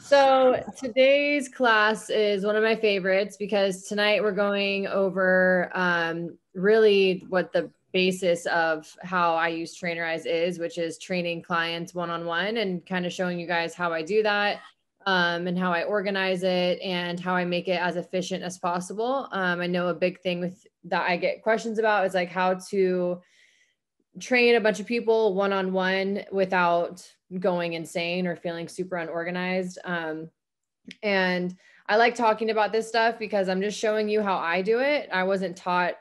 So today's class is one of my favorites because tonight we're going over really what the basis of how I use Trainerize is, which is training clients one-on-one and kind of showing you guys how I do that and how I organize it and how I make it as efficient as possible. I know a big thing with that I get questions about is like how to train a bunch of people one-on-one without going insane or feeling super unorganized. And I like talking about this stuff because I'm just showing you how I do it. I wasn't taught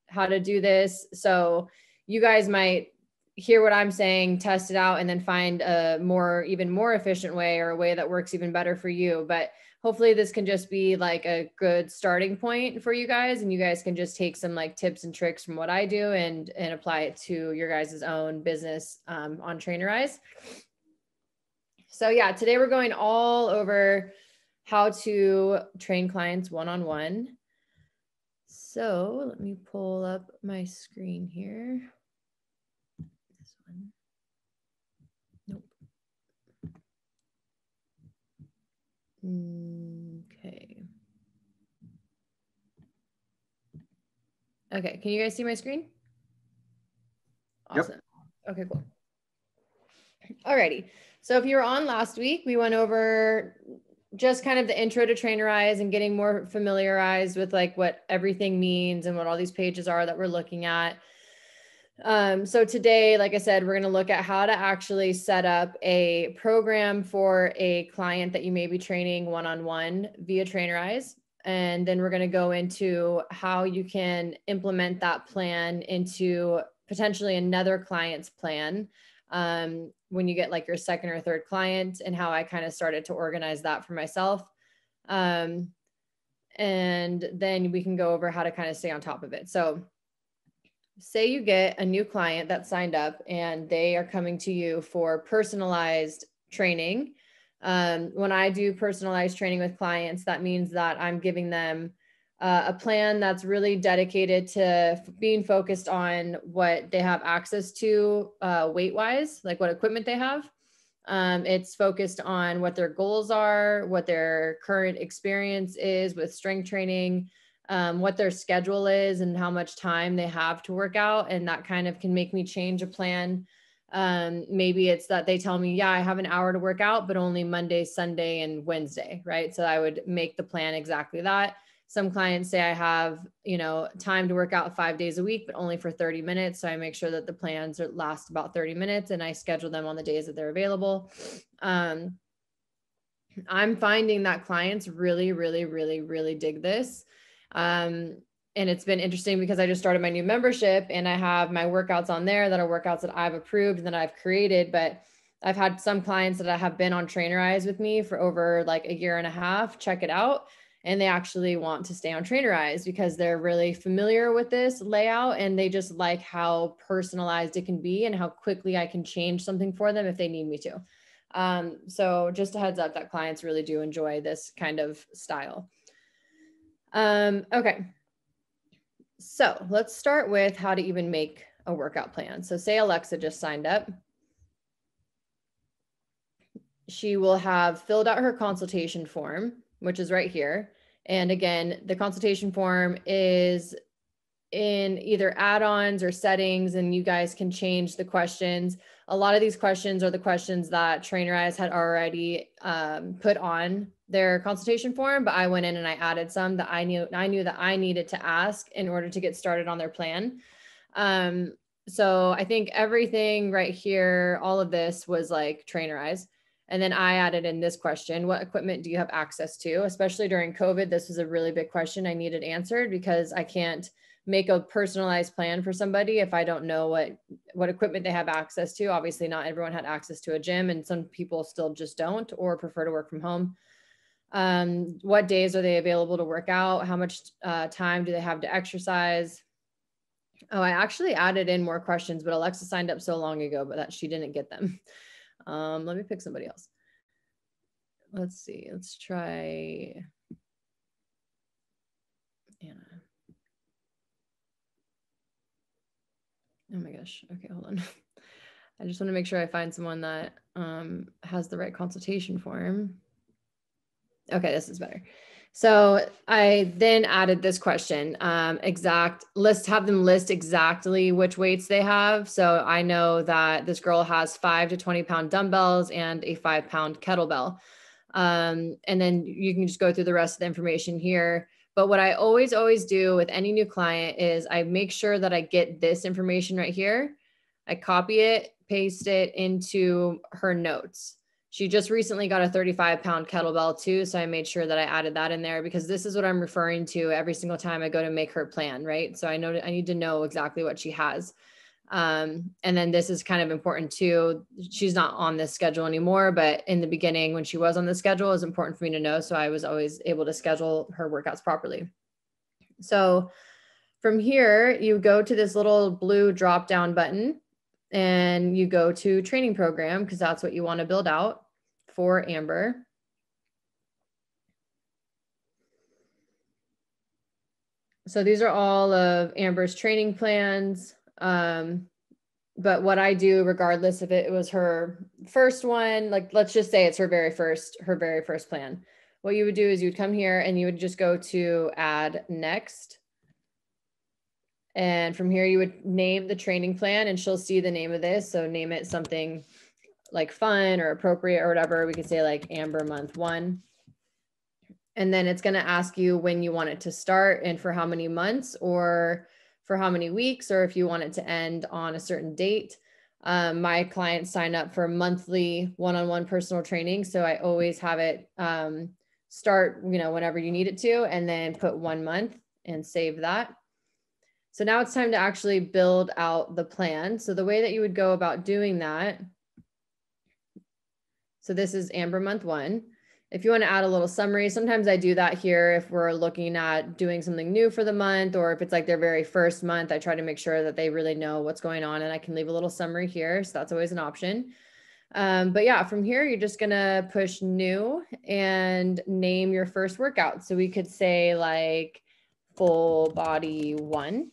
how to do this. So you guys might hear what I'm saying, test it out, and then find a even more efficient way or a way that works even better for you. But hopefully this can just be like a good starting point for you guys, and you guys can just take some like tips and tricks from what I do and apply it to your guys' own business on Trainerize. So yeah, today we're going all over how to train clients one-on-one. So let me pull up my screen here. This one. Nope. Okay. Okay, can you guys see my screen? Awesome. Yep. Okay, cool. Alrighty. So if you were on last week, we went over just kind of the intro to Trainerize and getting more familiarized with like what everything means and what all these pages are that we're looking at. So today, like I said, we're going to look at how to actually set up a program for a client that you may be training one-on-one via Trainerize. And then we're going to go into how you can implement that plan into potentially another client's plan when you get like your second or third client, and how I kind of started to organize that for myself. And then we can go over how to kind of stay on top of it. So say you get a new client that signed up and they are coming to you for personalized training. When I do personalized training with clients, that means that I'm giving them a plan that's really dedicated to being focused on what they have access to weight-wise, like what equipment they have. It's focused on what their goals are, what their current experience is with strength training, what their schedule is and how much time they have to work out. And that kind of can make me change a plan. Maybe it's that they tell me, yeah, I have an hour to work out, but only Monday, Sunday, and Wednesday, right? So I would make the plan exactly that. Some clients say I have, time to work out 5 days a week, but only for 30 minutes. So I make sure that the plans last about 30 minutes and I schedule them on the days that they're available. I'm finding that clients really, really, really, really dig this. And it's been interesting because I just started my new membership and I have my workouts on there that are workouts that I've approved and that I've created, but I've had some clients that have been on Trainerize with me for over like a year and a half, check it out. And they actually want to stay on Trainerize because they're really familiar with this layout and they just like how personalized it can be and how quickly I can change something for them if they need me to. So just a heads up that clients really do enjoy this kind of style. Okay. So let's start with how to even make a workout plan. So say Alexa just signed up. She will have filled out her consultation form, which is right here. And again, the consultation form is in either add-ons or settings, and you guys can change the questions. A lot of these questions are the questions that Trainerize had already put on their consultation form, but I went in and I added some that I knew that I needed to ask in order to get started on their plan. So I think everything right here, all of this was like Trainerize. And then I added in this question: what equipment do you have access to? Especially during COVID, this was a really big question I needed answered because I can't make a personalized plan for somebody if I don't know what equipment they have access to. Obviously not everyone had access to a gym and some people still just don't or prefer to work from home. What days are they available to work out? How much time do they have to exercise? Oh, I actually added in more questions, but Alexa signed up so long ago, but that she didn't get them. Let me pick somebody else. Let's see. Let's try Anna. Oh my gosh. Okay, hold on. I just want to make sure I find someone that has the right consultation form. Okay, this is better. So I then added this question, have them list exactly which weights they have. So I know that this girl has 5 to 20 pound dumbbells and a 5-pound kettlebell. And then you can just go through the rest of the information here. But what I always do with any new client is I make sure that I get this information right here. I copy it, paste it into her notes. She just recently got a 35-pound kettlebell too. So I made sure that I added that in there because this is what I'm referring to every single time I go to make her plan, right? So I need to know exactly what she has. And then this is kind of important too. She's not on this schedule anymore, but in the beginning when she was on the schedule, it was important for me to know. So I was always able to schedule her workouts properly. So from here, you go to this little blue drop-down button and you go to training program because that's what you want to build out for Amber. So these are all of Amber's training plans. But what I do, regardless if it was her first one, like let's just say it's her very first plan. What you would do is you would come here and you would just go to add next. And from here, you would name the training plan and she'll see the name of this. So name it something like fun or appropriate or whatever. We could say like Amber month 1. And then it's going to ask you when you want it to start and for how many months or for how many weeks, or if you want it to end on a certain date. My clients sign up for monthly one-on-one personal training. So I always have it start, whenever you need it to, and then put 1 month and save that. So now it's time to actually build out the plan. So the way that you would go about doing that, so this is Amber month 1. If you want to add a little summary, sometimes I do that here if we're looking at doing something new for the month, or if it's like their very first month, I try to make sure that they really know what's going on and I can leave a little summary here. So that's always an option. But yeah, from here, you're just going to push new and name your first workout. So we could say like full body 1.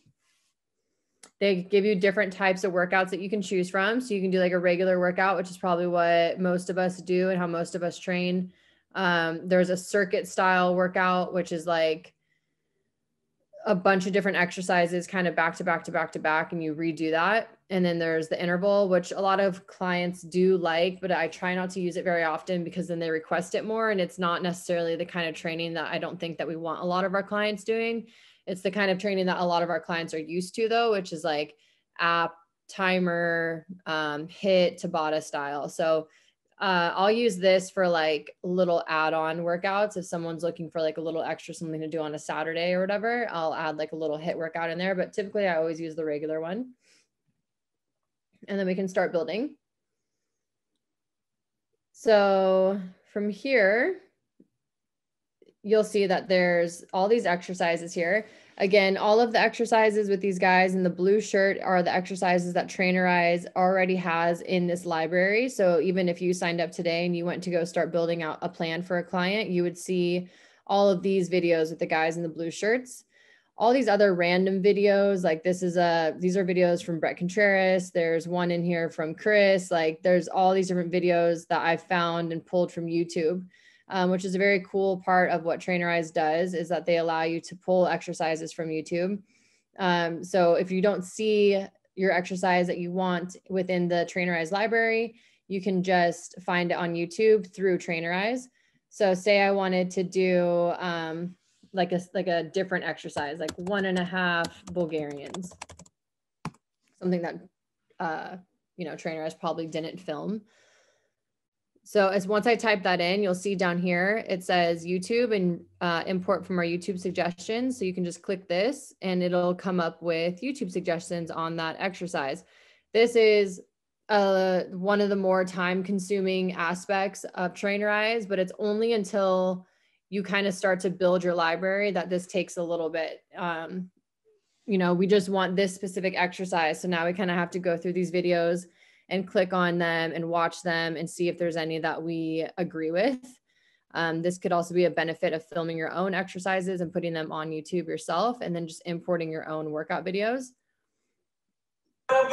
They give you different types of workouts that you can choose from. So you can do like a regular workout, which is probably what most of us do and how most of us train. There's a circuit style workout, which is like a bunch of different exercises kind of back to back to back to back, and you redo that. And then there's the interval, which a lot of clients do like, but I try not to use it very often because then they request it more. And it's not necessarily the kind of training that I don't think that we want a lot of our clients doing. It's the kind of training that a lot of our clients are used to though, which is like app, timer, HIIT, Tabata style. So I'll use this for like little add-on workouts. If someone's looking for like a little extra something to do on a Saturday or whatever, I'll add like a little HIIT workout in there. But typically I always use the regular one. And then we can start building. So from here, you'll see that there's all these exercises here. Again, all of the exercises with these guys in the blue shirt are the exercises that Trainerize already has in this library. So even if you signed up today and you went to go start building out a plan for a client, you would see all of these videos with the guys in the blue shirts. All these other random videos, like these are videos from Brett Contreras. There's one in here from Chris. Like there's all these different videos that I've found and pulled from YouTube. Which is a very cool part of what Trainerize does, is that they allow you to pull exercises from YouTube. So if you don't see your exercise that you want within the Trainerize library, you can just find it on YouTube through Trainerize. So say I wanted to do like a different exercise, like 1.5 Bulgarians, something that Trainerize probably didn't film. So as once I type that in, you'll see down here, it says YouTube and import from our YouTube suggestions. So you can just click this and it'll come up with YouTube suggestions on that exercise. This is one of the more time consuming aspects of Trainerize, but it's only until you kind of start to build your library that this takes a little bit. We just want this specific exercise. So now we kind of have to go through these videos and click on them and watch them and see if there's any that we agree with. This could also be a benefit of filming your own exercises and putting them on YouTube yourself, and then just importing your own workout videos. Okay.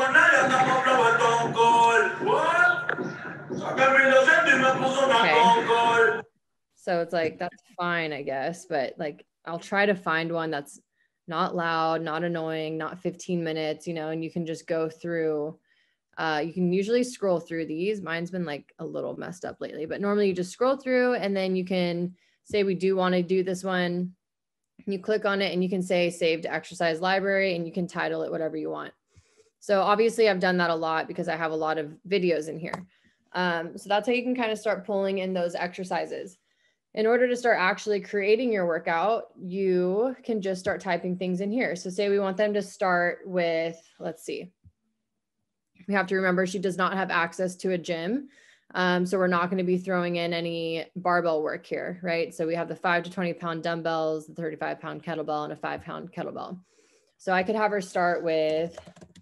So it's like, that's fine, I guess. But like, I'll try to find one that's not loud, not annoying, not 15 minutes, you know, and you can just go through. You can usually scroll through these. Mine's been like a little messed up lately, but normally you just scroll through and then you can say, we do want to do this one. You click on it and you can say save to exercise library and you can title it whatever you want. So obviously I've done that a lot because I have a lot of videos in here. So that's how you can kind of start pulling in those exercises. In order to start actually creating your workout, you can just start typing things in here. So say we want them to start with, let's see. We have to remember she does not have access to a gym. So we're not going to be throwing in any barbell work here, right? So we have the 5 to 20 pound dumbbells, the 35 pound kettlebell, and a 5 pound kettlebell. So I could have her start with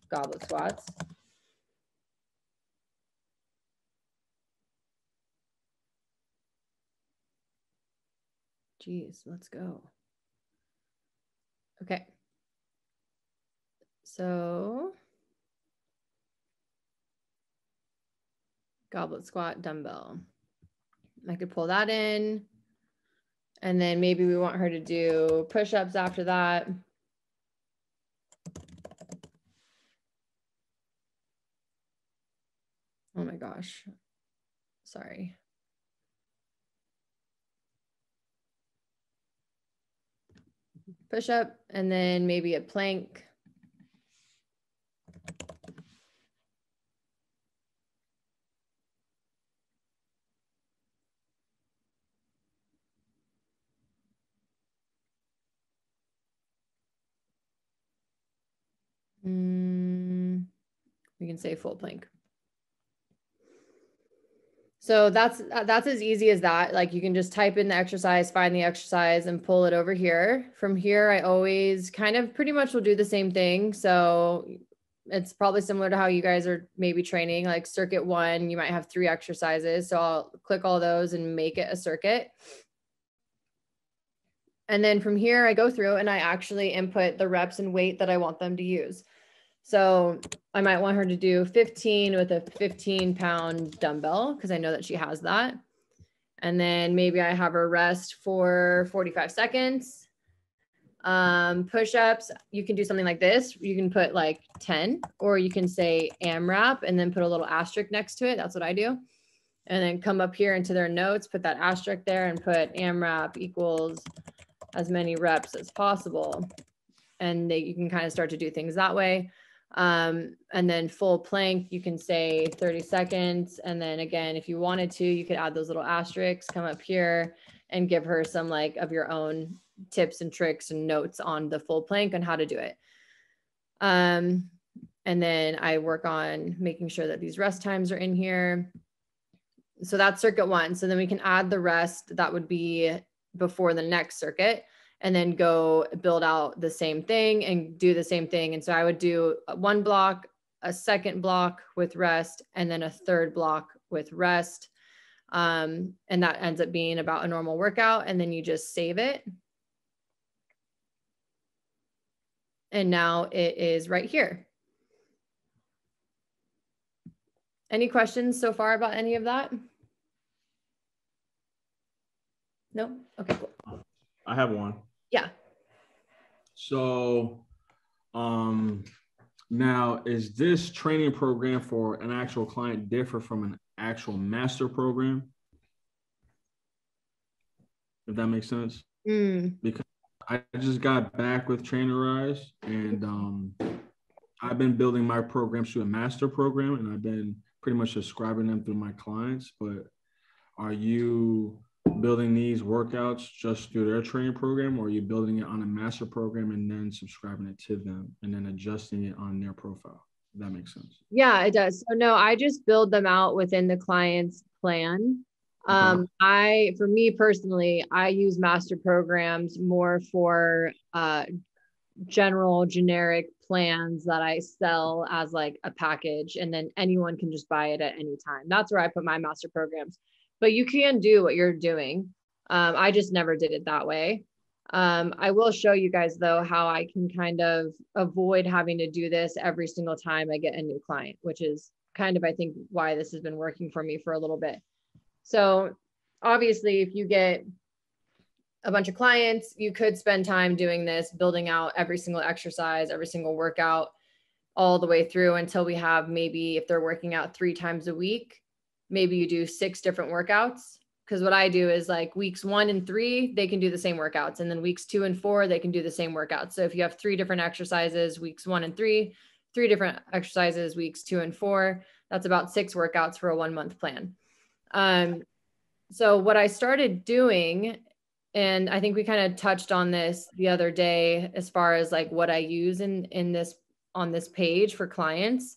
goblet squats. Geez, let's go. Okay. So goblet squat, dumbbell. I could pull that in. And then maybe we want her to do push-ups after that. Oh my gosh. Sorry. Push-up and then maybe a plank. We can say full plank. So that's as easy as that. Like you can just type in the exercise, find the exercise and pull it over here. From here, I always kind of pretty much will do the same thing. So it's probably similar to how you guys are maybe training, like circuit 1, you might have 3 exercises. So I'll click all those and make it a circuit. And then from here, I go through and I actually input the reps and weight that I want them to use. So I might want her to do 15 with a 15 pound dumbbell because I know that she has that. And then maybe I have her rest for 45 seconds. Push-ups, you can do something like this. You can put like 10, or you can say AMRAP and then put a little asterisk next to it. That's what I do. And then come up here into their notes, put that asterisk there and put AMRAP equals as many reps as possible. And you can kind of start to do things that way. And then full plank, you can say 30 seconds. And then again, if you wanted to, you could add those little asterisks, come up here and give her some like of your own tips and tricks and notes on the full plank on how to do it. And then I work on making sure that these rest times are in here. So that's circuit 1. So then we can add the rest that would be before the next circuit, and then go build out the same thing and do the same thing. And so I would do 1 block, a second block with rest, and then a third block with rest. And that ends up being about a normal workout. And then you just save it. And now it is right here. Any questions so far about any of that? No? Okay, cool. I have one. Yeah. So now, is this training program for an actual client differ from an actual master program? If that makes sense. Because I just got back with Trainerize, and I've been building my programs to a master program, and I've been pretty much subscribing them through my clients. But are you building these workouts just through their training program, or are you building it on a master program and then subscribing it to them and then adjusting it on their profile? If that makes sense. Yeah, it does. So no, I just build them out within the client's plan. Okay. For me personally, I use master programs more for general generic plans that I sell as like a package, and then anyone can just buy it at any time. That's where I put my master programs. But you can do what you're doing. I just never did it that way. I will show you guys though, how I can kind of avoid having to do this every single time I get a new client, which is kind of, I think, why this has been working for me for a little bit. So obviously, if you get a bunch of clients, you could spend time doing this, building out every single exercise, every single workout all the way through until we have, maybe if they're working out 3 times a week, maybe you do 6 different workouts. Because what I do is like weeks 1 and 3, they can do the same workouts. And then weeks 2 and 4, they can do the same workouts. So if you have 3 different exercises, weeks 1 and 3, 3 different exercises, weeks 2 and 4, that's about 6 workouts for a 1-month plan. So what I started doing, and I think we kind of touched on this the other day, as far as like what I use in this, on this page for clients,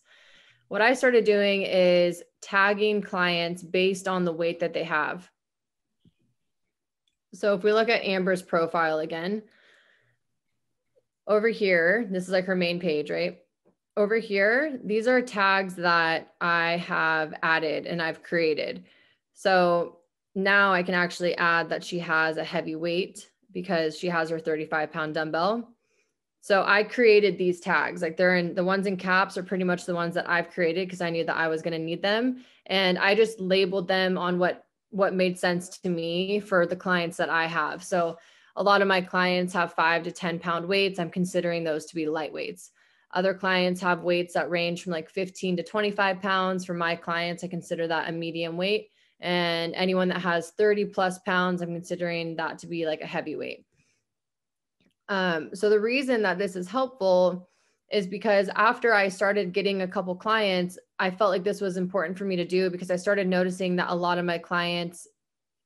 what I started doing is tagging clients based on the weight that they have. So if we look at Amber's profile again, over here, this is like her main page, right? Over here, these are tags that I have added and I've created. So now I can actually add that she has a heavy weight because she has her 35-pound dumbbell. So I created these tags, like they're in, the ones in caps are pretty much the ones that I've created because I knew that I was going to need them. And I just labeled them on what made sense to me for the clients that I have. So a lot of my clients have 5 to 10 pound weights. I'm considering those to be light weights. Other clients have weights that range from like 15 to 25 pounds. For my clients, I consider that a medium weight. And anyone that has 30 plus pounds, I'm considering that to be like a heavy weight. So the reason that this is helpful is because after I started getting a couple clients, I felt like this was important for me to do because I started noticing that a lot of my clients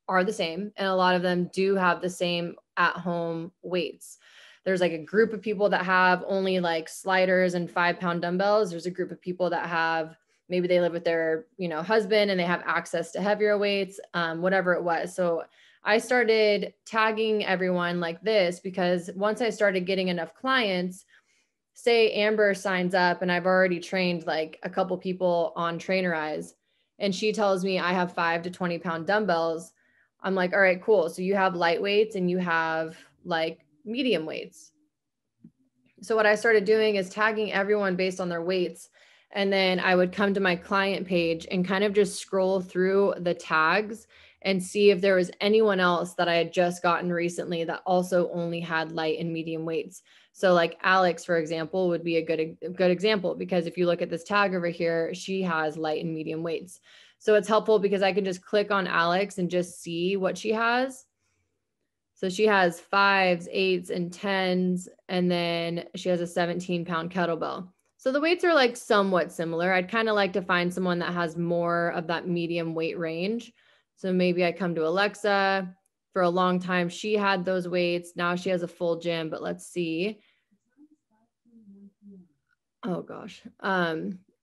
are the same and a lot of them do have the same at-home weights. There's like a group of people that have only like sliders and 5-pound dumbbells. There's a group of people that have, maybe they live with their, husband and they have access to heavier weights, whatever it was. So I started tagging everyone like this because once I started getting enough clients, say Amber signs up and I've already trained like a couple people on Trainerize and she tells me I have 5 to 20 pound dumbbells. I'm like, all right, cool. So you have light weights and you have like medium weights. So what I started doing is tagging everyone based on their weights. And then I would come to my client page and kind of just scroll through the tags and see if there was anyone else that I had just gotten recently that also only had light and medium weights. So like Alex, for example, would be a good example because if you look at this tag over here, she has light and medium weights. So it's helpful because I can just click on Alex and just see what she has. So she has 5s, 8s, and 10s, and then she has a 17-pound kettlebell. So the weights are like somewhat similar. I'd kind of like to find someone that has more of that medium weight range. So maybe I come to Alexa. For a long time, she had those weights. Now she has a full gym, but let's see. Oh gosh.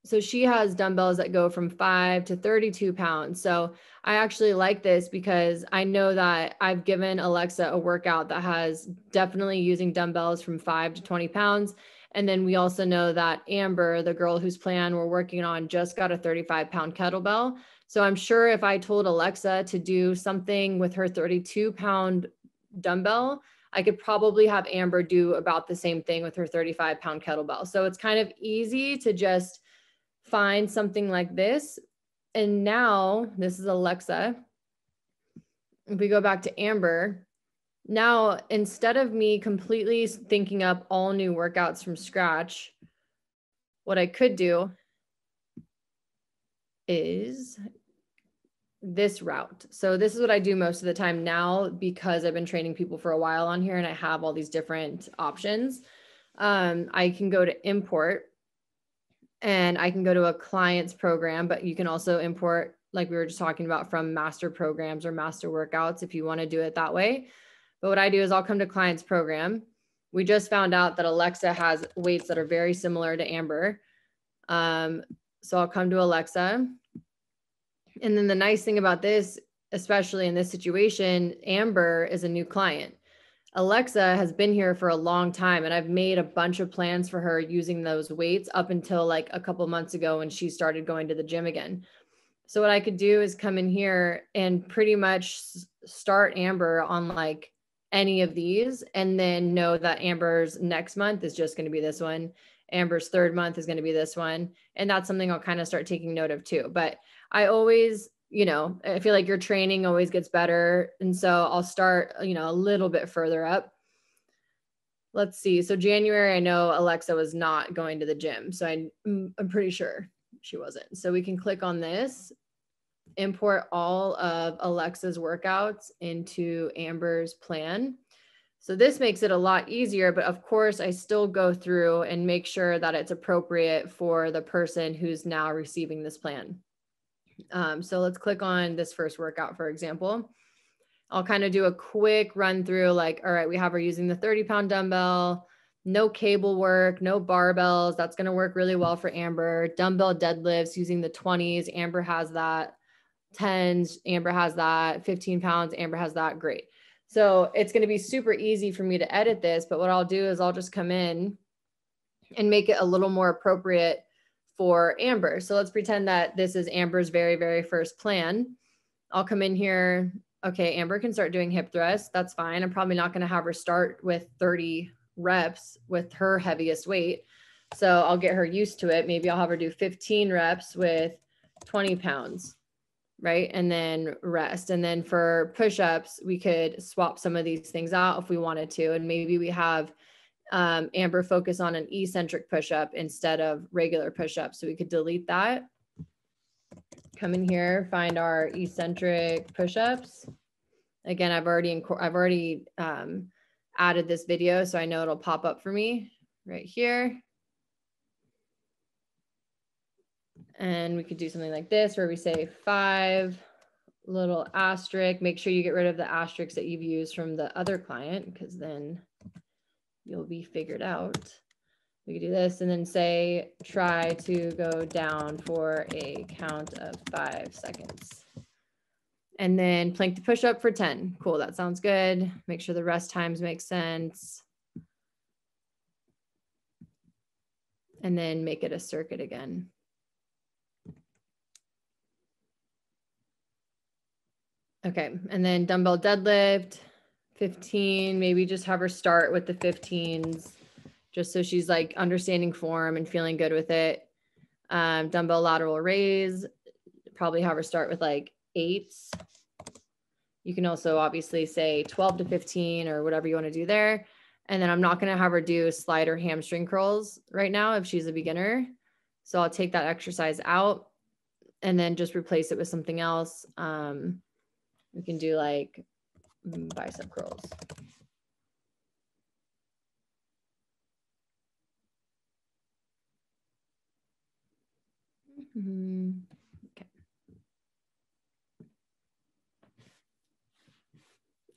So she has dumbbells that go from 5 to 32 pounds. So I actually like this because I know that I've given Alexa a workout that has definitely using dumbbells from 5 to 20 pounds. And then we also know that Amber, the girl whose plan we're working on, just got a 35-pound kettlebell. So I'm sure if I told Alexa to do something with her 32-pound dumbbell, I could probably have Amber do about the same thing with her 35-pound kettlebell. So it's kind of easy to just find something like this. And now this is Alexa. If we go back to Amber, now instead of me completely thinking up all new workouts from scratch, what I could do is this route. So this is what I do most of the time now because I've been training people for a while on here and I have all these different options. I can go to import and I can go to a client's program, but you can also import, like we were just talking about, from master programs or master workouts if you want to do it that way. But what I do is I'll come to client's program. We just found out that Alexa has weights that are very similar to Amber. So I'll come to Alexa. And then the nice thing about this, especially in this situation, Amber is a new client. Alexa has been here for a long time and I've made a bunch of plans for her using those weights up until like a couple months ago when she started going to the gym again. So what I could do is come in here and pretty much start Amber on like any of these and then know that Amber's next month is just going to be this one. Amber's third month is going to be this one. And that's something I'll kind of start taking note of too. But I always you know, I feel like your training always gets better. And so I'll start, you know, a little bit further up. Let's see. So January, I know Alexa was not going to the gym. So I'm pretty sure she wasn't. So we can click on this, import all of Alexa's workouts into Amber's plan. So this makes it a lot easier, but of course I still go through and make sure that it's appropriate for the person who's now receiving this plan. So let's click on this first workout, for example. I'll kind of do a quick run through, like, all right, we have her using the 30-pound dumbbell, no cable work, no barbells. That's going to work really well for Amber. Dumbbell deadlifts using the 20s. Amber has that. 10s, Amber has that. 15 pounds, Amber has that. Great. So it's going to be super easy for me to edit this, but what I'll do is I'll just come in and make it a little more appropriate for Amber. So let's pretend that this is Amber's very, very first plan. I'll come in here. Okay, Amber can start doing hip thrusts. That's fine. I'm probably not going to have her start with 30 reps with her heaviest weight. So I'll get her used to it. Maybe I'll have her do 15 reps with 20 pounds, right? And then rest. And then for push-ups, we could swap some of these things out if we wanted to. And maybe we have Amber focus on an eccentric push-up instead of regular push-up. So we could delete that. Come in here, find our eccentric push-ups. Again, I've already added this video, so I know it'll pop up for me right here. And we could do something like this where we say 5, little asterisk. Make sure you get rid of the asterisks that you've used from the other client, because then you'll be figured out. We could do this and then say, try to go down for a count of 5 seconds. And then plank the push up for 10. Cool, that sounds good. Make sure the rest times make sense. And then make it a circuit again. Okay, and then dumbbell deadlift, 15, maybe just have her start with the 15s, just so she's like understanding form and feeling good with it. Dumbbell lateral raise, probably have her start with like 8s. You can also obviously say 12 to 15 or whatever you want to do there. And then I'm not going to have her do slider hamstring curls right now if she's a beginner. So I'll take that exercise out and then just replace it with something else. We can do like bicep curls. Okay.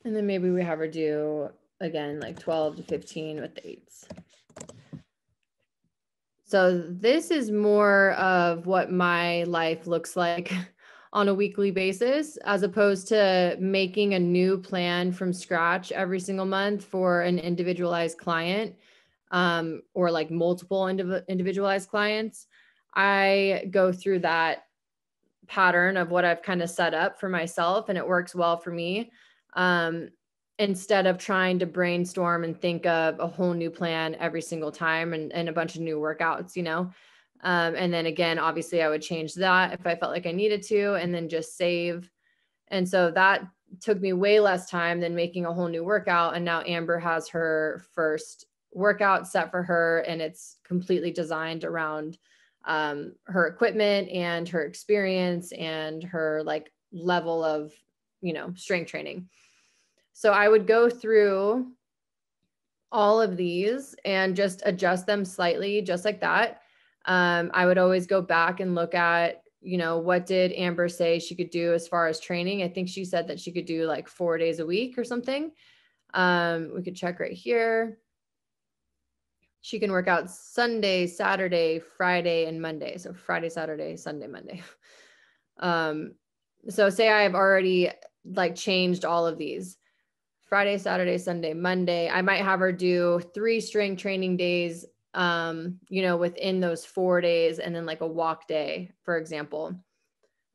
And then maybe we have her do, again, like 12 to 15 with the 8s. So this is more of what my life looks like on a weekly basis, as opposed to making a new plan from scratch every single month for an individualized client, or like multiple individualized clients. I go through that pattern of what I've kind of set up for myself, and it works well for me. Instead of trying to brainstorm and think of a whole new plan every single time and a bunch of new workouts, you know? And then again, obviously I would change that if I felt like I needed to, and then just save. And so that took me way less time than making a whole new workout. And now Amber has her first workout set for her, and it's completely designed around her equipment and her experience and her like level of, you know, strength training. So I would go through all of these and just adjust them slightly, just like that. I would always go back and look at, you know, what did Amber say she could do as far as training? I think she said that she could do like 4 days a week or something. We could check right here. She can work out Sunday, Saturday, Friday, and Monday. So Friday, Saturday, Sunday, Monday. So say I have already like changed all of these. Friday, Saturday, Sunday, Monday. I might have her do 3 strength training days, you know, within those 4 days, and then like a walk day, for example.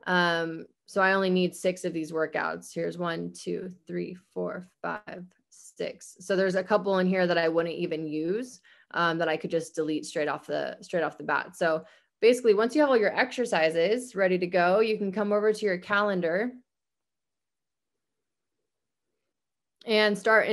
So I only need 6 of these workouts. Here's 1, 2, 3, 4, 5, 6. So there's a couple in here that I wouldn't even use, that I could just delete straight off the bat. So basically once you have all your exercises ready to go, you can come over to your calendar and start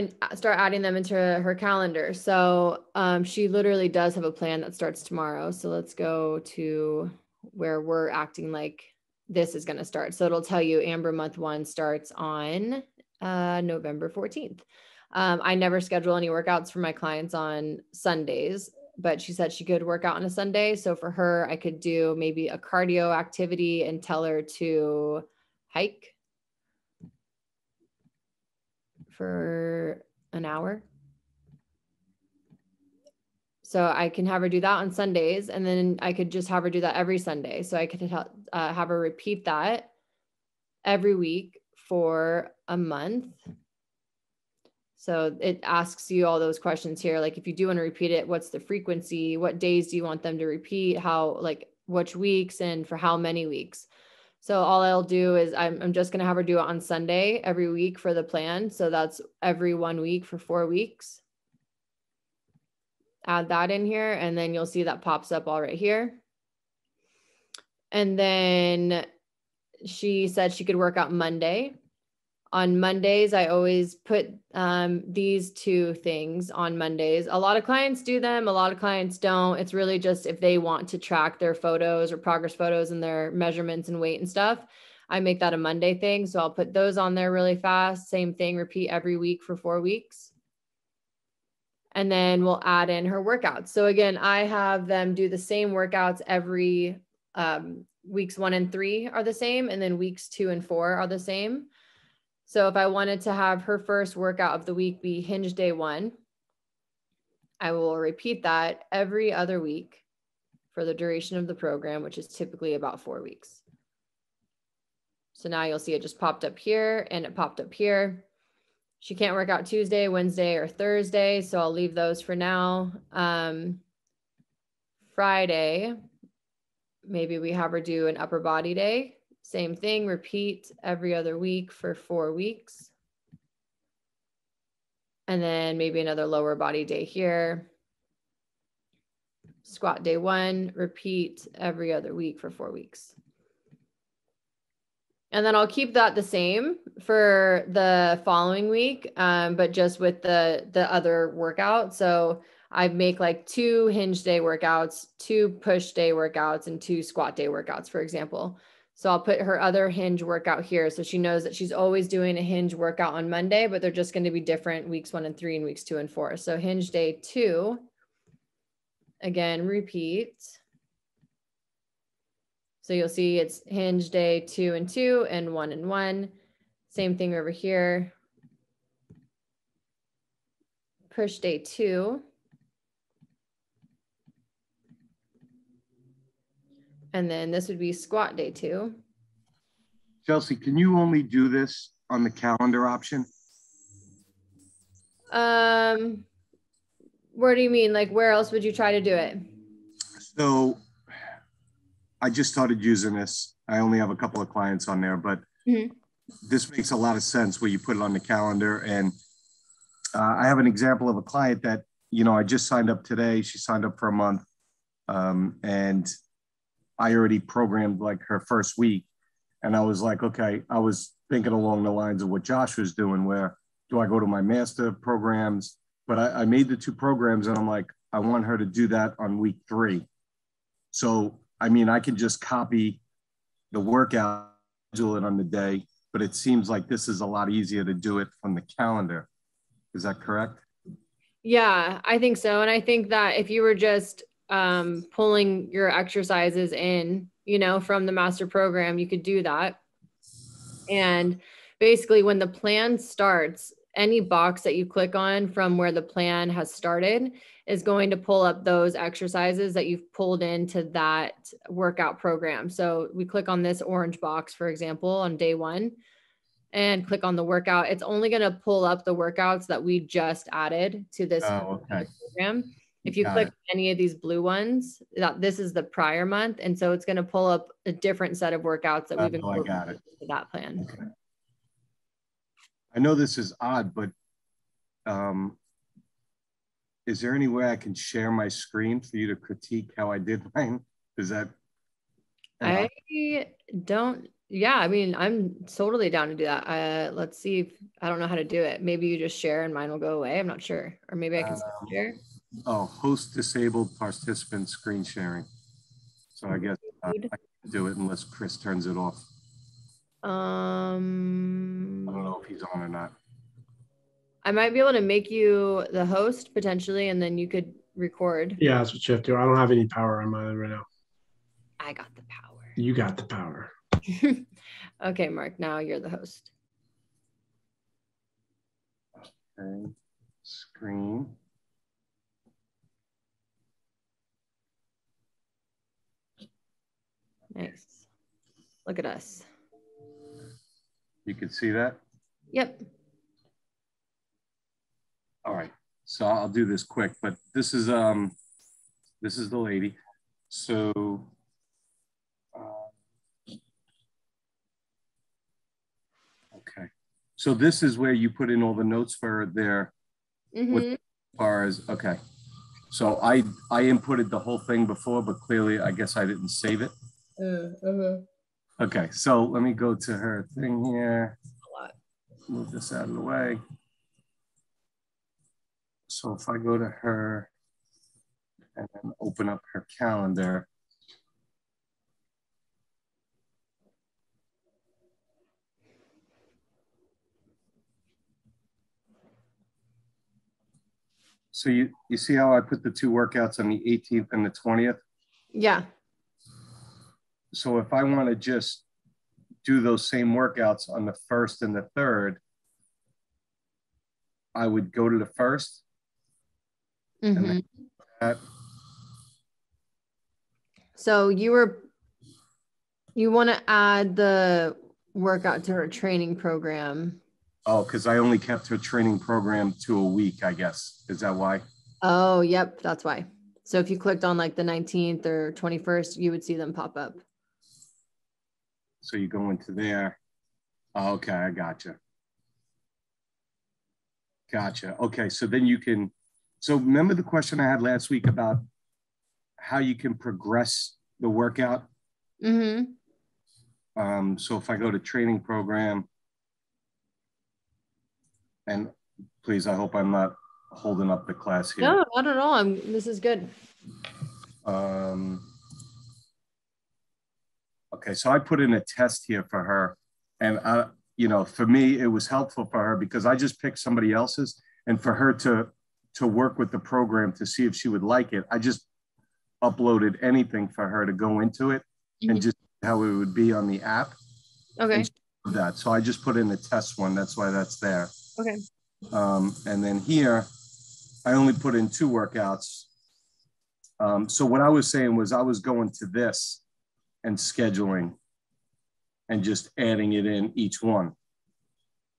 adding them into her calendar. So she literally does have a plan that starts tomorrow. So let's go to where we're acting like this is going to start. So it'll tell you Amber month 1 starts on November 14th. I never schedule any workouts for my clients on Sundays, but she said she could work out on a Sunday. So for her, I could do maybe a cardio activity and tell her to hike for an hour. So I can have her do that on Sundays, and then I could just have her do that every Sunday. So I could have her repeat that every week for a month. So it asks you all those questions here. Like if you do want to repeat it, what's the frequency? What days do you want them to repeat? How, like which weeks and for how many weeks? So all I'll do is I'm just going to have her do it on Sunday every week for the plan. So that's every 1 week for 4 weeks. Add that in here, and then you'll see that pops up all right here. And then she said she could work out Monday. On Mondays, I always put these 2 things on Mondays. A lot of clients do them. A lot of clients don't. It's really just if they want to track their photos or progress photos and their measurements and weight and stuff, I make that a Monday thing. So I'll put those on there really fast. Same thing, repeat every week for 4 weeks. And then we'll add in her workouts. So again, I have them do the same workouts every weeks 1 and 3 are the same. And then weeks 2 and 4 are the same. So if I wanted to have her first workout of the week be hinge day 1, I will repeat that every other week for the duration of the program, which is typically about 4 weeks. So now you'll see it just popped up here and it popped up here. She can't work out Tuesday, Wednesday, or Thursday, so I'll leave those for now. Friday, maybe we have her do an upper body day. Same thing, repeat every other week for 4 weeks. And then maybe another lower body day here. Squat day 1, repeat every other week for 4 weeks. And then I'll keep that the same for the following week, but just with the other workout. So I make like 2 hinge day workouts, 2 push day workouts, and 2 squat day workouts, for example. So I'll put her other hinge workout here. So she knows that she's always doing a hinge workout on Monday, but they're just going to be different weeks 1 and 3 and weeks 2 and 4. So hinge day 2, again, repeat. So you'll see it's hinge day 2 and 2 and 1 and 1. Same thing over here. Push day 2. And then this would be squat day 2. Chelsey, can you only do this on the calendar option? Where do you mean? Like where else would you try to do it? So I just started using this. I only have a couple of clients on there, but this makes a lot of sense where you put it on the calendar. And I have an example of a client that, you know, I just signed up today. She signed up for a month. And I already programmed like her first week. And I was like, okay, I was thinking along the lines of what Josh was doing, where do I go to my master programs? But I made the 2 programs and I'm like, I want her to do that on week 3. So, I mean, I can just copy the workout, do it on the day, but it seems like this is a lot easier to do it from the calendar. Is that correct? Yeah, I think so. And I think that if you were just pulling your exercises in, you know, from the master program, you could do that. And basically when the plan starts, any box that you click on from where the plan has started is going to pull up those exercises that you've pulled into that workout program. So we click on this orange box, for example, on day 1 and click on the workout. It's only going to pull up the workouts that we just added to this program. If you click any of these blue ones, this is the prior month. And so it's going to pull up a different set of workouts that we've incorporated into that plan. Okay. I know this is odd, but is there any way I can share my screen for you to critique how I did mine? Is that? I don't, yeah, I mean, I'm totally down to do that. Let's see if, I don't know how to do it. Maybe you just share and mine will go away. I'm not sure. Or maybe I can share. Oh, host disabled participant screen sharing. So I guess I can do it unless Chris turns it off. I don't know if he's on or not. I might be able to make you the host potentially, and then you could record. Yeah, that's what you have to do. I don't have any power on mine right now. I got the power. You got the power. Okay, Mark, now you're the host. Okay, screen. Nice. Look at us. You can see that? Yep. All right, so I'll do this quick, but this is the lady. So okay, so this is where you put in all the notes for their as far as okay. So I inputted the whole thing before, but clearly I guess I didn't save it. Okay, so let me go to her thing here. Move this out of the way. So if I go to her and then open up her calendar. So you see how I put the two workouts on the 18th and the 20th? Yeah. So if I want to just do those same workouts on the 1st and the 3rd, I would go to the 1st. And then that. So you want to add the workout to her training program. Oh, because I only kept her training program to a week, I guess. Is that why? Oh, yep. That's why. So if you clicked on like the 19th or 21st, you would see them pop up. So you go into there. Oh, okay, I gotcha. Gotcha. Okay, so then you can, so remember the question I had last week about how you can progress the workout? So if I go to training program, and please, I hope I'm not holding up the class here. No, not at all. This is good. Okay, so I put in a test here for her, and for me, it was helpful for her because I just picked somebody else's, and for her to work with the program to see if she would like it, I just uploaded anything for her to go into it and just how it would be on the app. Okay. That. So I just put in the test one. That's why that's there. Okay. And then here, I only put in 2 workouts. So what I was saying was I was going to this and scheduling and just adding it in each one.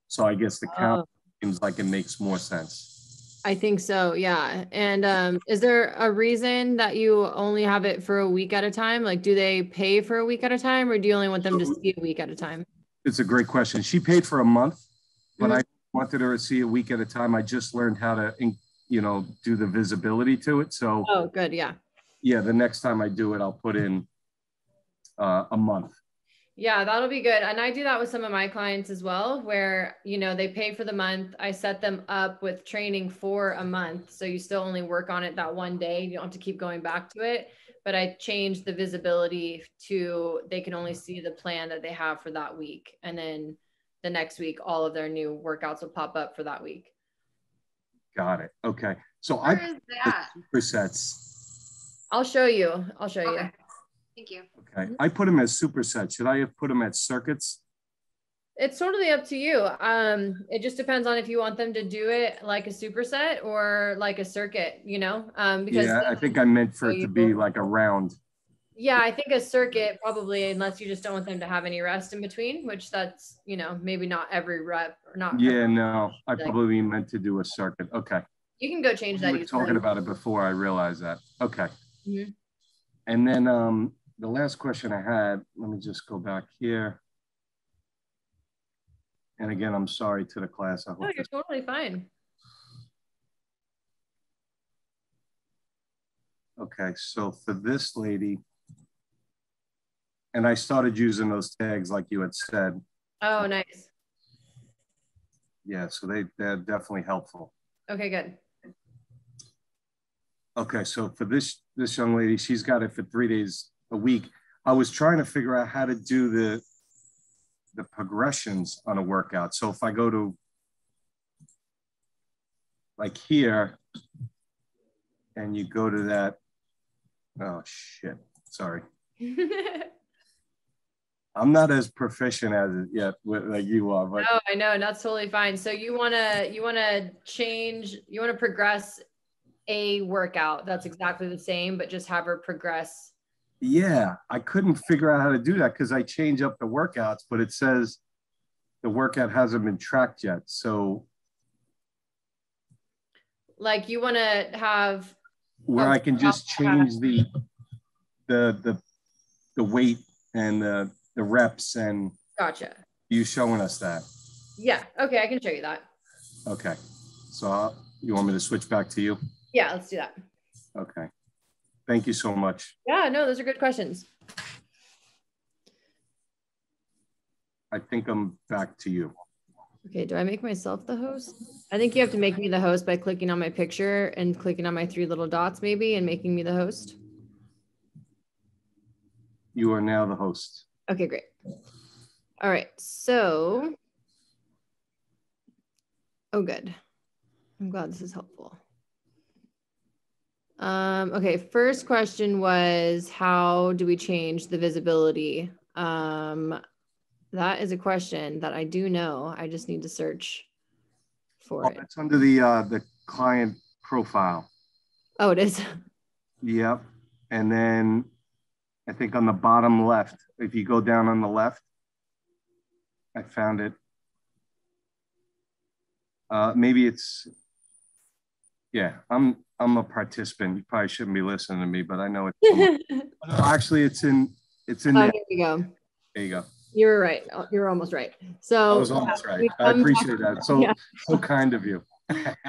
So I guess the count seems like it makes more sense. I think so, yeah. And is there a reason that you only have it for a week at a time? Like, do they pay for a week at a time, or do you only want them to see a week at a time? It's a great question. She paid for a month, but I wanted her to see a week at a time. I just learned how to, do the visibility to it. So, oh, good, yeah. Yeah, the next time I do it, I'll put in a month. Yeah, that'll be good. And I do that with some of my clients as well, where, they pay for the month. I set them up with training for a month. So you still only work on it that one day. You don't have to keep going back to it. But I changed the visibility to, they can only see the plan that they have for that week. And then the next week, all of their new workouts will pop up for that week. Got it. Okay. So Where is that? Supersets. I'll show you. Okay. Thank you. Okay. I put them as supersets. Should I have put them as circuits? It's totally up to you. It just depends on if you want them to do it like a superset or like a circuit, because yeah, I think I meant for it to be like a round. Yeah, I think a circuit probably, unless you just don't want them to have any rest in between, which that's, maybe not every rep or not. Yeah, no, I probably meant to do a circuit. Okay. You can go change that. We were talking about it before I realized that. Okay. And then the last question I had, let me just go back here. And again, I'm sorry to the class. I hope you're totally fine. Okay, so for this lady, And I started using those tags like you had said. Oh, nice. Yeah, so they're definitely helpful. Okay, good. Okay, so for this young lady, she's got it for 3 days a week. I was trying to figure out how to do the progressions on a workout. So if I go to like here and you go to that, oh shit, sorry. I'm not as proficient as it yet like you are, but no, I know, that's totally fine. So you wanna progress a workout that's exactly the same, but just have her progress. yeah, I couldn't figure out how to do that because I change up the workouts, but it says the workout hasn't been tracked yet. So like you want to have where I can just change the weight and the reps, and gotcha. You showing us that? Yeah. Okay, I can show you that. Okay. So you want me to switch back to you? Yeah, let's do that. Okay. Thank you so much. Yeah, no, those are good questions. I think I'm back to you. Okay, do I make myself the host? I think you have to make me the host by clicking on my picture and clicking on my 3 little dots maybe and making me the host. You are now the host. Okay, great. All right, so, oh, good. I'm glad this is helpful. Okay, first question was, how do we change the visibility? That is a question that I do know. I just need to search for it. It's under the client profile. Oh, it is? Yep. And then I think on the bottom left, if you go down on the left, I found it. Maybe it's, yeah, I'm a participant. You probably shouldn't be listening to me, but I know it's, actually it's in there. Here we go. There you go. You were right. You're almost right. So I was almost right. I appreciate that. So kind of you.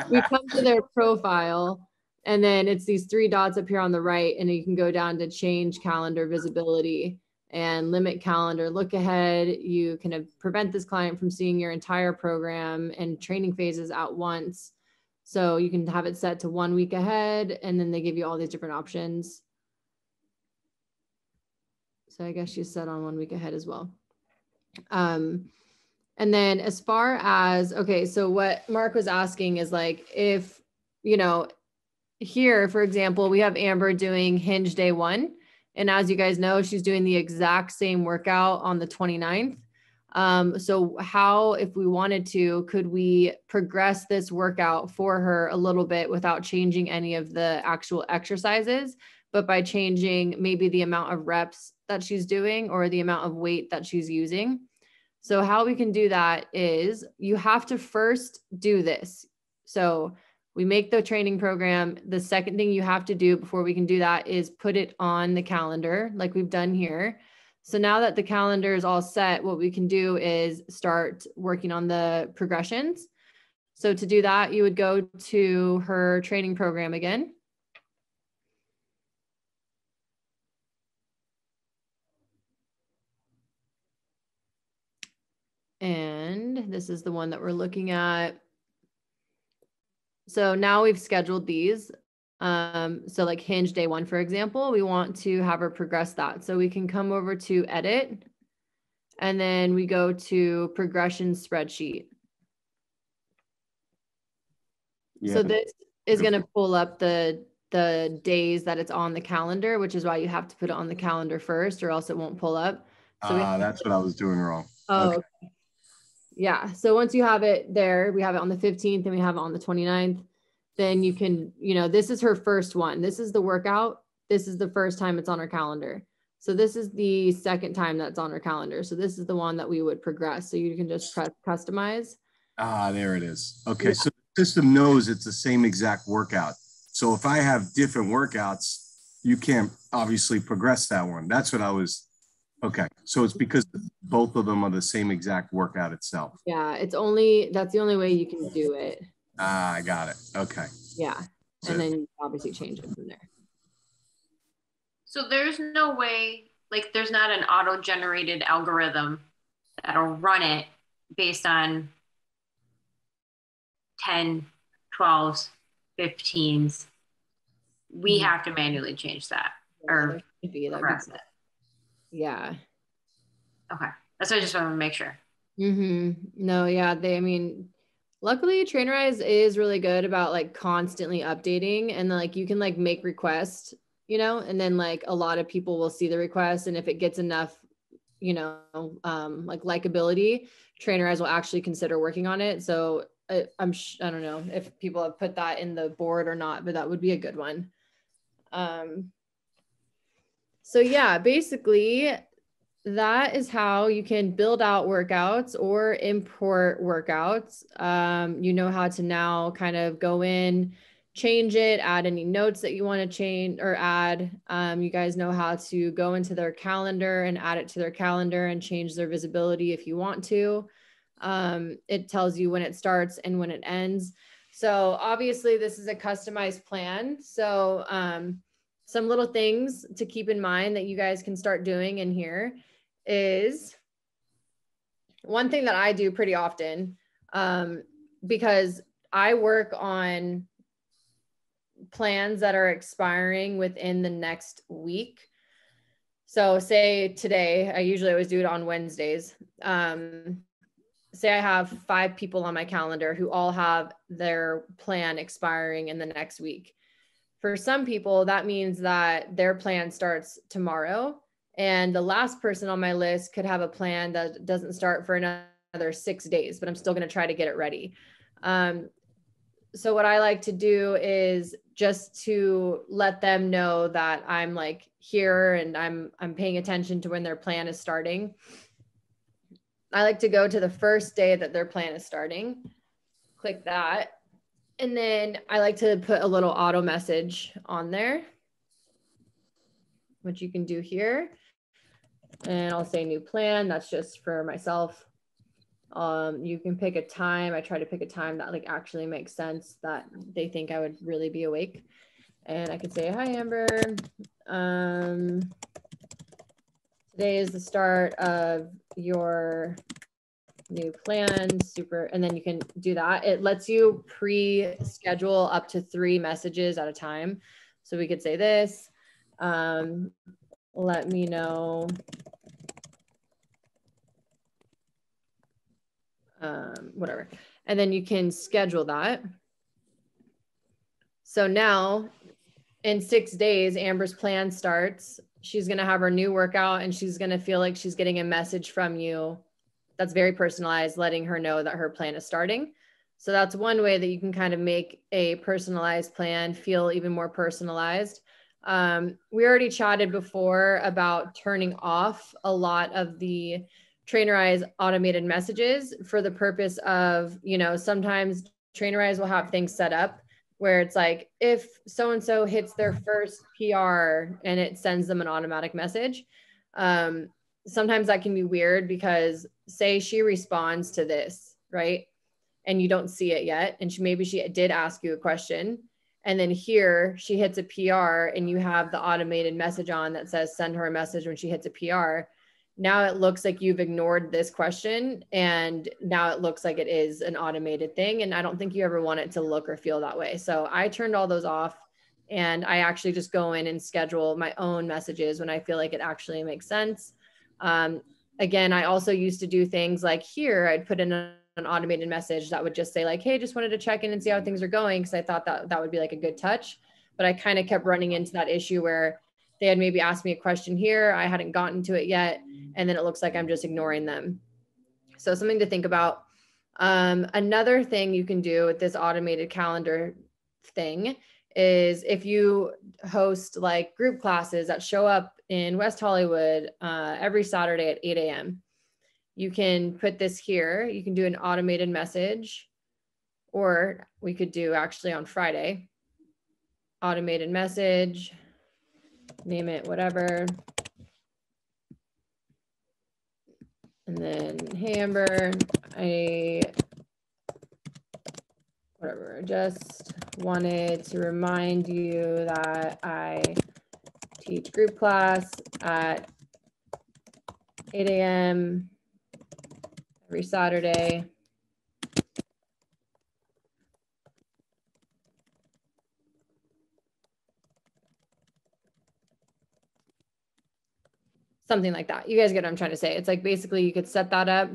We come to their profile, and then it's these 3 dots up here on the right, and you can go down to change calendar visibility and limit calendar look ahead. You can prevent this client from seeing your entire program and training phases at once. So you can have it set to 1 week ahead, and then they give you all these different options. So I guess she's set on 1 week ahead as well. And then as far as, okay, so what Mark was asking is like, if, here, for example, we have Amber doing hinge day 1. And as you guys know, she's doing the exact same workout on the 29th. So how, if we wanted to, could we progress this workout for her a little bit without changing any of the actual exercises, but by changing maybe the amount of reps that she's doing or the amount of weight that she's using? So how we can do that is you have to first do this. So we make the training program. The second thing you have to do before we can do that is put it on the calendar like we've done here. So now that the calendar is all set, what we can do is start working on the progressions. So to do that, you would go to her training program again. And this is the one that we're looking at. So now we've scheduled these. So like hinge day 1, for example, we want to have her progress that. So we can come over to edit, and then we go to progression spreadsheet. Yeah. So this is going to pull up the days that it's on the calendar, which is why you have to put it on the calendar first, or else it won't pull up. So that's what I was doing wrong. Oh, okay. Yeah. So once you have it there, we have it on the 15th and we have it on the 29th. Then you can, this is her first one. This is the workout. This is the first time it's on her calendar. So this is the second time that's on her calendar. So this is the one that we would progress. So you can just press customize. There it is. Okay. Yeah. So the system knows it's the same exact workout. So if I have different workouts, you can't obviously progress that one. That's what I was. Okay. So it's because both of them are the same exact workout itself. Yeah. That's the only way you can do it. I got it. Okay. Yeah. And then you obviously change it from there. So there's no way like there's not an auto-generated algorithm that'll run it based on 10, 12s, 15s. We have to manually change that or progress it. Yeah. Okay. That's what I just wanted to make sure. No, yeah. I mean, luckily Trainerize is really good about like constantly updating, and like you can like make requests, you know, and then like a lot of people will see the request, and if it gets enough, you know, like likability, Trainerize will actually consider working on it. So I don't know if people have put that in the board or not, but that would be a good one. So yeah, basically that is how you can build out workouts or import workouts. You know how to now kind of go in, change it, add any notes that you want to change or add. You guys know how to go into their calendar and add it to their calendar and change their visibility if you want to. It tells you when it starts and when it ends. So obviously this is a customized plan. So some little things to keep in mind that you guys can start doing in here is one thing that I do pretty often, because I work on plans that are expiring within the next week. So say today, I usually always do it on Wednesdays. Say I have 5 people on my calendar who all have their plan expiring in the next week. For some people, that means that their plan starts tomorrow, and the last person on my list could have a plan that doesn't start for another 6 days, but I'm still going to try to get it ready. So what I like to do is just to let them know that I'm like here and I'm paying attention to when their plan is starting. I like to go to the first day that their plan is starting, click that. And then I like to put a little auto message on there, which you can do here. And I'll say new plan. That's just for myself. You can pick a time. I try to pick a time that like actually makes sense, that they think I would really be awake. And I could say, hi, Amber. Today is the start of your new plan, super. And then you can do that. It lets you pre-schedule up to 3 messages at a time. So we could say this, let me know whatever. And then you can schedule that. So now in 6 days, Amber's plan starts. She's going to have her new workout and she's going to feel like she's getting a message from you that's very personalized, letting her know that her plan is starting. So that's one way that you can kind of make a personalized plan feel even more personalized. We already chatted before about turning off a lot of the Trainerize automated messages for the purpose of, you know, sometimes Trainerize will have things set up where it's like, if so-and-so hits their first PR and it sends them an automatic message. Sometimes that can be weird because say she responds to this, right? And you don't see it yet. And maybe she did ask you a question. And then here she hits a PR and you have the automated message on that says, send her a message when she hits a PR. Now it looks like you've ignored this question. And now it looks like it is an automated thing. And I don't think you ever want it to look or feel that way. So I turned all those off. And I actually just go in and schedule my own messages when I feel like it actually makes sense. Again, I also used to do things like here, I'd put in an automated message that would just say like, hey, just wanted to check in and see how things are going. Cause I thought that that would be like a good touch, but I kind of kept running into that issue where they had maybe asked me a question here. I hadn't gotten to it yet. And then it looks like I'm just ignoring them. So something to think about. Another thing you can do with this automated calendar thing is if you host like group classes that show up in West Hollywood every Saturday at 8 a.m. You can put this here. You can do an automated message, or we could do actually on Friday, automated message, name it whatever. And then, hey, Amber, I just wanted to remind you that I teach group class at 8 a.m. every Saturday. Something like that. You guys get what I'm trying to say. It's like basically you could set that up.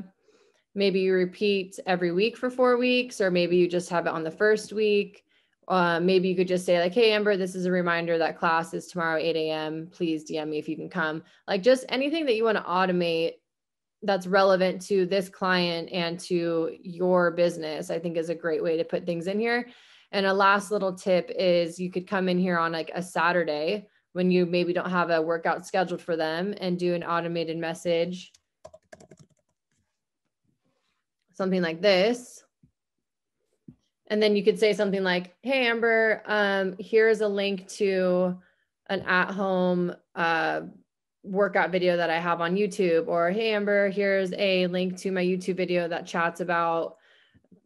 Maybe you repeat every week for 4 weeks, or maybe you just have it on the first week. Maybe you could just say like, hey, Amber, this is a reminder that class is tomorrow, 8 a.m. Please DM me if you can come. Like just anything that you want to automate that's relevant to this client and to your business, I think is a great way to put things in here. And a last little tip is you could come in here on like a Saturday when you maybe don't have a workout scheduled for them and do an automated message. Something like this. And then you could say something like, hey, Amber, here's a link to an at-home workout video that I have on YouTube. Or, hey, Amber, here's a link to my YouTube video that chats about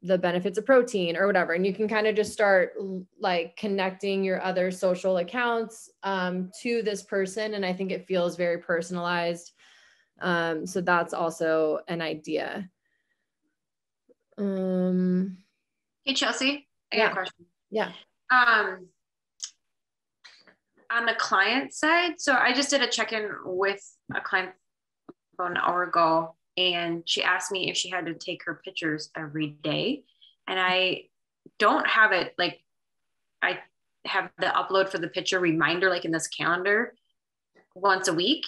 the benefits of protein or whatever. And you can kind of just start like connecting your other social accounts to this person. And I think it feels very personalized. So that's also an idea. Hey, Chelsey, I got a question. Yeah. On the client side, so I just did a check-in with a client about an hour ago, and she asked me if she had to take her pictures every day. And I don't have it, like I have the upload for the picture reminder, like in this calendar once a week.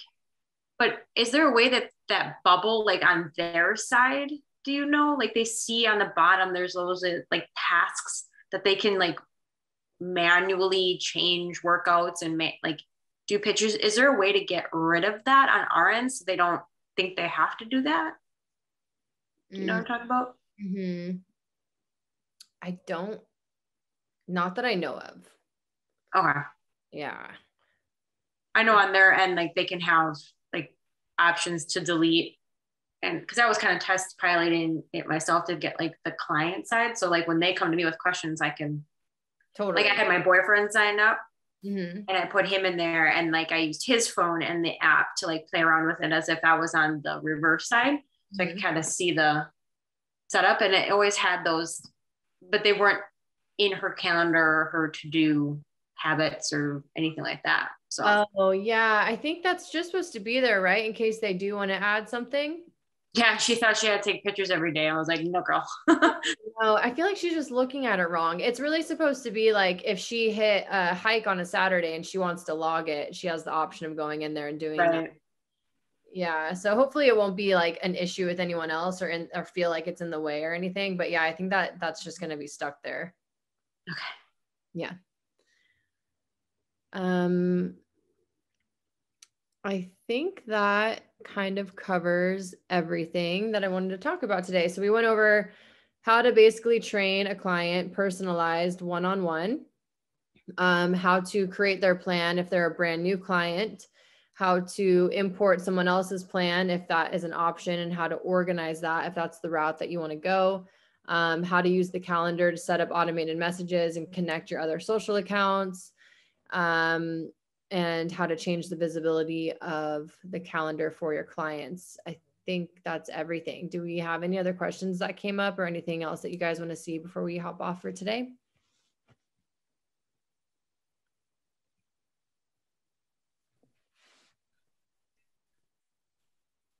But is there a way that bubble, like on their side, do you know, like they see on the bottom, there's those like tasks that they can like manually change workouts and like do pictures? Is there a way to get rid of that on our end so they don't think they have to do that? You know what I'm talking about? Mm-hmm. I don't, not that I know of. Okay. Yeah. I know on their end, like they can have like options to delete. And because I was kind of test piloting it myself to get like the client side. So like when they come to me with questions, I can totally, like I had my boyfriend sign up and I put him in there, and like I used his phone and the app to like play around with it as if I was on the reverse side. So I could kind of see the setup, and it always had those, but they weren't in her calendar or her to-do habits or anything like that. So oh yeah, I think that's just supposed to be there, right? In case they do want to add something. Yeah, she thought she had to take pictures every day. I was like, no, girl. No, I feel like she's just looking at it wrong. It's really supposed to be like if she hit a hike on a Saturday and she wants to log it, she has the option of going in there and doing that. Yeah. So hopefully it won't be like an issue with anyone else or feel like it's in the way or anything. But yeah, I think that's just going to be stuck there. Okay. Yeah. I think that kind of covers everything that I wanted to talk about today. So we went over how to basically train a client personalized one-on-one, how to create their plan if they're a brand new client, how to import someone else's plan if that is an option, and how to organize that if that's the route that you want to go, how to use the calendar to set up automated messages and connect your other social accounts, and how to change the visibility of the calendar for your clients. I think that's everything. Do we have any other questions that came up or anything else that you guys want to see before we hop off for today?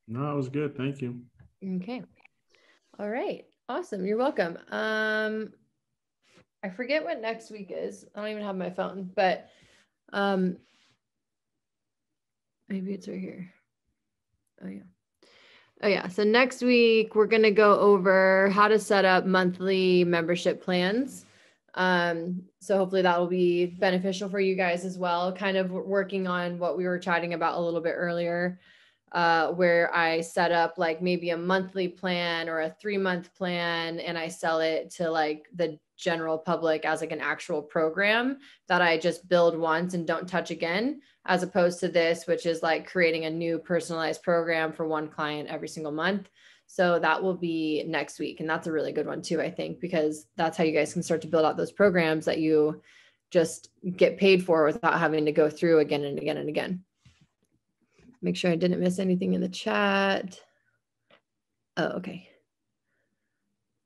No, it was good. Thank you. Okay. All right. Awesome. You're welcome. I forget what next week is. I don't even have my phone, but maybe it's right here. Oh yeah. Oh yeah. So next week we're going to go over how to set up monthly membership plans. So hopefully that will be beneficial for you guys as well. Kind of working on what we were chatting about a little bit earlier, where I set up like maybe a monthly plan or a 3-month plan, and I sell it to like the general public as like an actual program that I just build once and don't touch again, as opposed to this, which is like creating a new personalized program for one client every single month. So that will be next week. And that's a really good one too, I think, because that's how you guys can start to build out those programs that you just get paid for without having to go through again and again and again. Make sure I didn't miss anything in the chat. Oh, okay.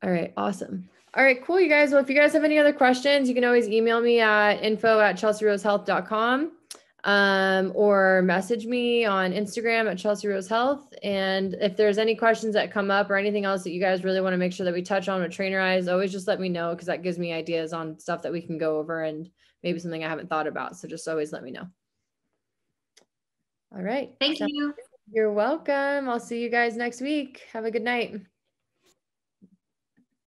All right, awesome. All right, cool, you guys. Well, if you guys have any other questions, you can always email me at info@chelseyrose.health.com or message me on Instagram at Chelsey Rose Health. And if there's any questions that come up or anything else that you guys really want to make sure that we touch on with Trainerize, always just let me know, because that gives me ideas on stuff that we can go over and maybe something I haven't thought about. So just always let me know. All right. Thank you. You're welcome. I'll see you guys next week. Have a good night.